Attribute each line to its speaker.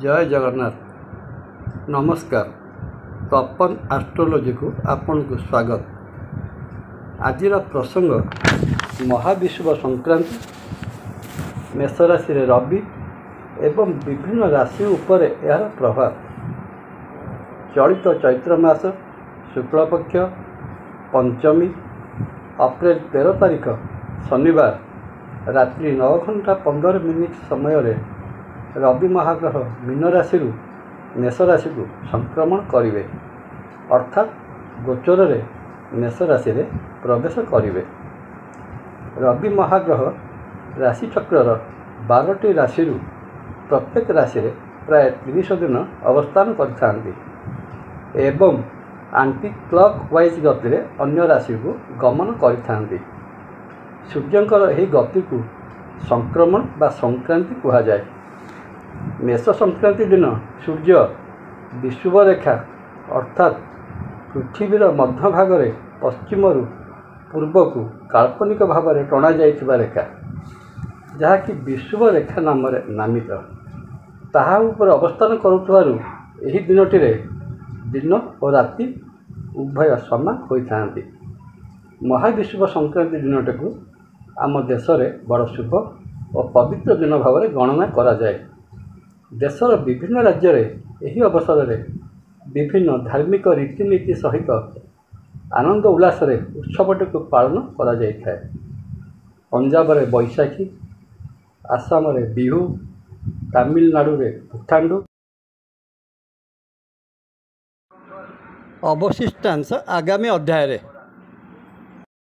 Speaker 1: जय जगन्नाथ। नमस्कार। तपन एस्ट्रोलॉजी को आपन को स्वागत। आज प्रसंग महाविषुव संक्रांति, मेष राशि रे रवि एवं विभिन्न राशि उपर यार प्रभाव। चलित चैत्र मास शुक्लपक्ष पंचमी अप्रैल 13 तारीख शनिवार रात्रि 9:15 समय रवि महाग्रह मीन राशि मेष राशि को संक्रमण करेंगे, अर्थात गोचर रे मेष राशि रे प्रवेश करेंगे। रवि महाग्रह राशि चक्र 12टी राशि प्रत्येक राशि रे प्राय 30 दिन अवस्थान करथांती एवं आंटी क्लॉक वाइज गति रे अन्य राशि को गमन करथांती। सूर्यंकर यही गति को संक्रमण बा संक्रांति कहा जाए। मेष संक्रांति दिन सूर्य विषुव रेखा अर्थात पृथ्वीर मध्य भाग में पश्चिम पूर्व को काल्पनिक भाव में टणा जाइथिबा रेखा जहाँकि विषुव रेखा नाम नामित ताहा ऊपर अवस्थान करुथबारु एही दिनटी रे दिन और राति उभय समान होइथांती। महाविषुव संक्रांति दिनटी को आम देश में बड़ शुभ और पवित्र दिन भाव में गणना करा जाए। देशर विभिन्न राज्य रे एही अवसर में विभिन्न धार्मिक रीतिनीति सहित आनंद उल्लास रे उत्सवटी को पालन करा जाइଥାଏ। पंजाब रे बैशाखी, आसाम रे बिहू, तमिलनाडु रे पुथांडु। अवशिष्टांश आगामी अध्याय रे।